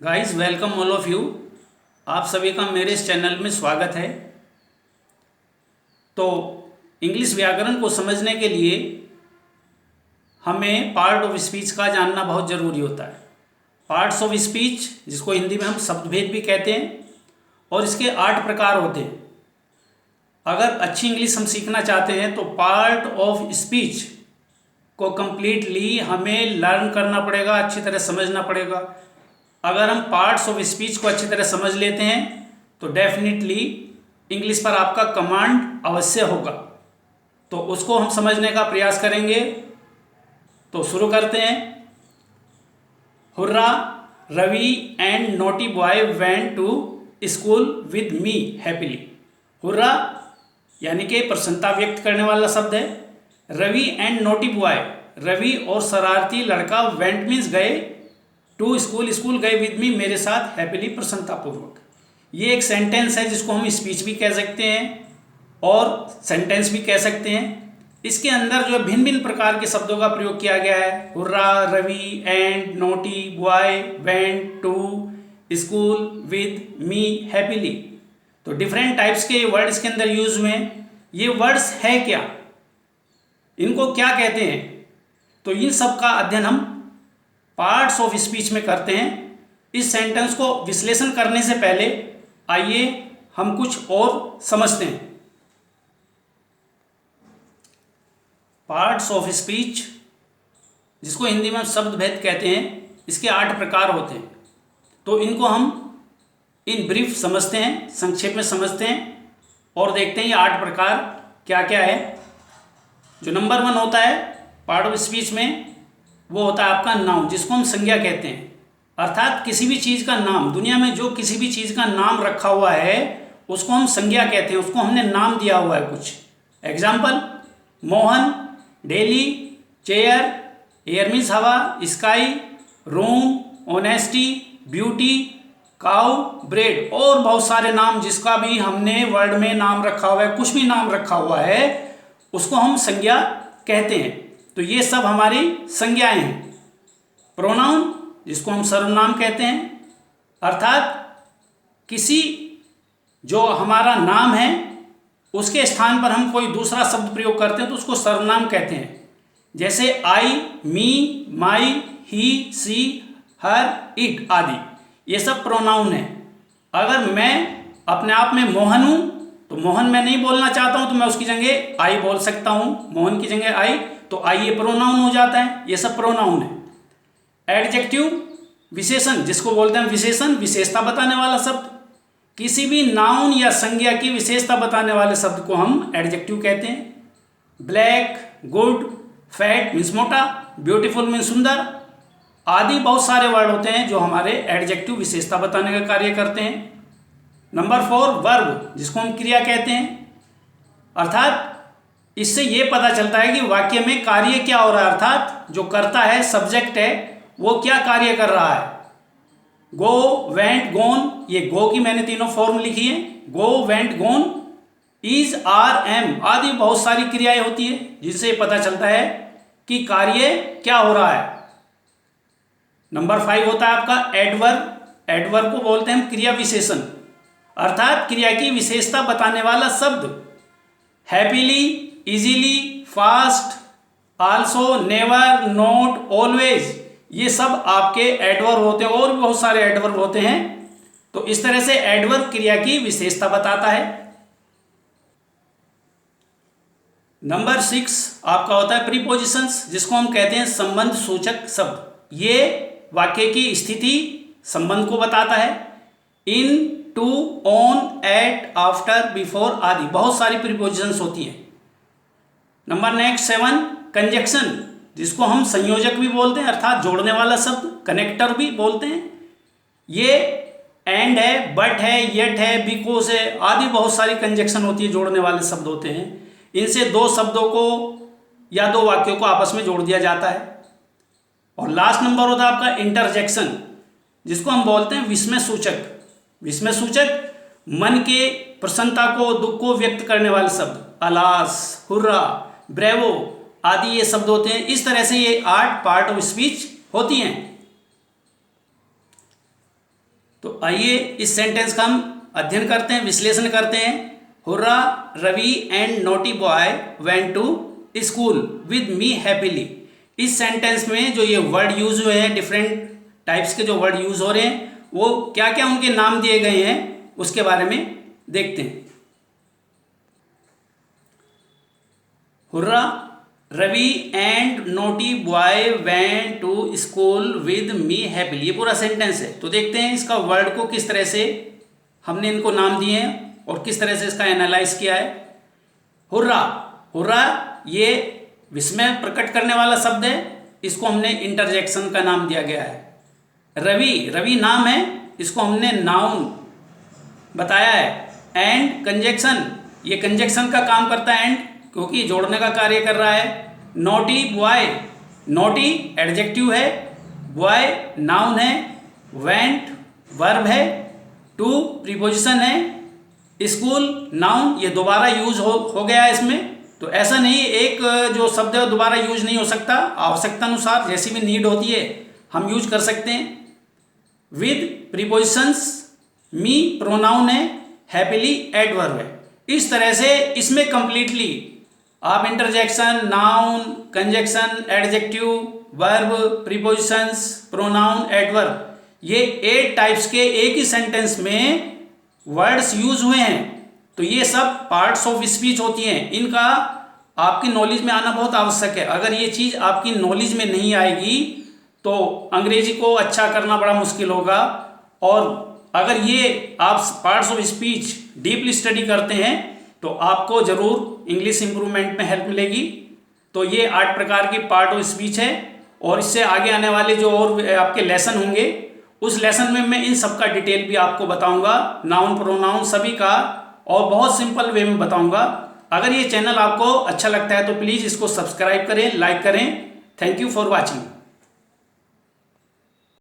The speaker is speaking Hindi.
Guys welcome all of you. आप सभी का मेरे इस चैनल में स्वागत है। तो इंग्लिश व्याकरण को समझने के लिए हमें पार्ट ऑफ स्पीच का जानना बहुत ज़रूरी होता है। पार्ट्स ऑफ स्पीच, जिसको हिंदी में हम शब्दभेद भी कहते हैं, और इसके 8 प्रकार होते हैं। अगर अच्छी इंग्लिश हम सीखना चाहते हैं तो पार्ट ऑफ स्पीच को कम्प्लीटली हमें लर्न करना पड़ेगा, अच्छी तरह समझना पड़ेगा। अगर हम पार्ट्स ऑफ स्पीच को अच्छी तरह समझ लेते हैं तो डेफिनेटली इंग्लिश पर आपका कमांड अवश्य होगा। तो उसको हम समझने का प्रयास करेंगे। तो शुरू करते हैं। Hurrah, Ravi and naughty boy went to school with me happily. Hurrah यानी कि प्रसन्नता व्यक्त करने वाला शब्द है। Ravi and naughty boy, Ravi और शरारती लड़का, वेंट मीन्स गए, टू स्कूल, स्कूल गए, विद मी मेरे साथ, हैप्पीली प्रसन्नतापूर्वक। ये एक सेंटेंस है जिसको हम स्पीच भी कह सकते हैं और सेंटेंस भी कह सकते हैं। इसके अंदर जो भिन्न भिन्न प्रकार के शब्दों का प्रयोग किया गया है। Hurrah, Ravi and naughty boy went to school with me happily. तो डिफरेंट टाइप्स के वर्ड इसके अंदर यूज हुए हैं। ये वर्ड्स है क्या, इनको क्या कहते हैं, तो इन सब का अध्ययन हम पार्ट्स ऑफ स्पीच में करते हैं। इस सेंटेंस को विश्लेषण करने से पहले आइए हम कुछ और समझते हैं। पार्ट्स ऑफ स्पीच, जिसको हिंदी में शब्द भेद कहते हैं, इसके 8 प्रकार होते हैं। तो इनको हम इन ब्रीफ समझते हैं, संक्षेप में समझते हैं और देखते हैं ये 8 प्रकार क्या क्या है। जो नंबर 1 होता है पार्ट ऑफ स्पीच में, वो होता है आपका नाउन, जिसको हम संज्ञा कहते हैं। अर्थात किसी भी चीज़ का नाम, दुनिया में जो किसी भी चीज़ का नाम रखा हुआ है उसको हम संज्ञा कहते हैं, उसको हमने नाम दिया हुआ है कुछ। Example, Mohan, daily, chair, air means हवा, sky, room, honesty, beauty, cow, bread, और बहुत सारे नाम, जिसका भी हमने वर्ड में नाम रखा हुआ है, कुछ भी नाम रखा हुआ है, उसको हम संज्ञा कहते हैं। तो ये सब हमारी संज्ञाएं हैं। प्रोनाउन, जिसको हम सर्वनाम कहते हैं, अर्थात किसी जो हमारा नाम है उसके स्थान पर हम कोई दूसरा शब्द प्रयोग करते हैं तो उसको सर्वनाम कहते हैं। जैसे आई, मी, माई, ही, सी, हर, इट आदि, ये सब प्रोनाउन है। अगर मैं अपने आप में मोहन हूं तो मोहन मैं नहीं बोलना चाहता हूं तो मैं उसकी जगह आई बोल सकता हूं, मोहन की जगह आई, तो आई ये प्रोनाउन हो जाता है। ये सब प्रोनाउन है। एडजेक्टिव, विशेषण, जिसको बोलते हैं विशेषण, विशेषता बताने वाला शब्द। किसी भी नाउन या संज्ञा की विशेषता बताने वाले शब्द को हम एडजेक्टिव कहते हैं। ब्लैक, गुड, फैट मीन्स मोटा, ब्यूटीफुल मीन्स सुंदर आदि बहुत सारे वर्ड होते हैं जो हमारे एडजेक्टिव विशेषता बताने का कार्य करते हैं। नंबर 4 वर्ब, जिसको हम क्रिया कहते हैं। अर्थात इससे ये पता चलता है कि वाक्य में कार्य क्या हो रहा है, अर्थात जो करता है, सब्जेक्ट है, वो क्या कार्य कर रहा है। गो, वेंट, गोन, ये गो की मैंने तीनों फॉर्म लिखी है। Go, went, gone, is, are, am आदि बहुत सारी क्रियाएं होती है जिससे पता चलता है कि कार्य क्या हो रहा है। नंबर 5 होता है आपका एडवर्ब। एडवर्ब को बोलते हैं हम क्रिया विशेषण, अर्थात क्रिया की विशेषता बताने वाला शब्द। Happily, easily, fast, also, never, not, always, ये सब आपके एडवर्ब होते हैं और भी बहुत सारे एडवर्ब होते हैं। तो इस तरह से एडवर्ब क्रिया की विशेषता बताता है। नंबर 6 आपका होता है प्रीपोजिशंस, जिसको हम कहते हैं संबंध सूचक शब्द। ये वाक्य की स्थिति, संबंध को बताता है। In, to, on, at, after, before आदि बहुत सारी प्रीपोजिशंस होती हैं। नंबर नेक्स्ट 7 कंजक्शन, जिसको हम संयोजक भी बोलते हैं, अर्थात जोड़ने वाला शब्द, कनेक्टर भी बोलते हैं। ये एंड है, बट है, येट है, बिकॉज है आदि बहुत सारी कंजक्शन होती है, जोड़ने वाले शब्द होते हैं। इनसे 2 शब्दों को या 2 वाक्यों को आपस में जोड़ दिया जाता है। और लास्ट नंबर होता है आपका इंटरजेक्शन, जिसको हम बोलते हैं विस्मय सूचक। विस्मय सूचक मन के प्रसन्नता को, दुख को व्यक्त करने वाले शब्द, अलास, हुर्रा, ब्रेवो आदि ये शब्द होते हैं। इस तरह से ये 8 पार्ट ऑफ स्पीच होती हैं। तो आइए इस सेंटेंस का हम अध्ययन करते हैं, विश्लेषण करते हैं। Hurrah, Ravi and naughty boy went to school with me happily. इस सेंटेंस में जो ये वर्ड यूज हुए हैं, डिफरेंट टाइप्स के जो वर्ड यूज हो रहे हैं, वो क्या क्या उनके नाम दिए गए हैं उसके बारे में देखते हैं। Hurrah, Ravi and naughty boy went to school with me happily, ये पूरा सेंटेंस है। तो देखते हैं इसका वर्ड को किस तरह से हमने इनको नाम दिए हैं और किस तरह से इसका एनालाइज किया है। हुर्रा, हुर्रा ये विस्मय प्रकट करने वाला शब्द है, इसको हमने इंटरजेक्शन का नाम दिया गया है। रवि, रवि नाम है, इसको हमने नाउन बताया है। एंड कंजक्शन, ये कंजक्शन का काम करता है, एंड क्योंकि जोड़ने का कार्य कर रहा है। नोटी बॉय, नोटी एडजेक्टिव है, बॉय नाउन है, वेंट वर्ब है, टू प्रीपोजिशन है, स्कूल नाउन, ये दोबारा यूज हो गया है इसमें। तो ऐसा नहीं एक जो शब्द है दोबारा यूज नहीं हो सकता, आवश्यकता अनुसार जैसी भी नीड होती है हम यूज कर सकते हैं। विद प्रीपोजिशंस, मी प्रोनाउन है, हैप्पीली एडवर्ब है। इस तरह से इसमें कंप्लीटली आप interjection, noun, conjunction, adjective, verb, prepositions, pronoun, adverb, ये 8 टाइप्स के एक ही सेंटेंस में वर्ड्स यूज हुए हैं। तो ये सब पार्ट्स ऑफ स्पीच होती हैं, इनका आपकी नॉलेज में आना बहुत आवश्यक है। अगर ये चीज़ आपकी नॉलेज में नहीं आएगी तो अंग्रेजी को अच्छा करना बड़ा मुश्किल होगा। और अगर ये आप parts of speech deeply study करते हैं तो आपको ज़रूर इंग्लिश इंप्रूवमेंट में हेल्प मिलेगी। तो ये 8 प्रकार की पार्ट ऑफ स्पीच है, और इससे आगे आने वाले जो और आपके लेसन होंगे उस लेसन में मैं इन सब का डिटेल भी आपको बताऊंगा, नाउन प्रोनाउन सभी का, और बहुत सिंपल वे में बताऊंगा। अगर ये चैनल आपको अच्छा लगता है तो प्लीज़ इसको सब्सक्राइब करें, लाइक करें। Thank you for watching.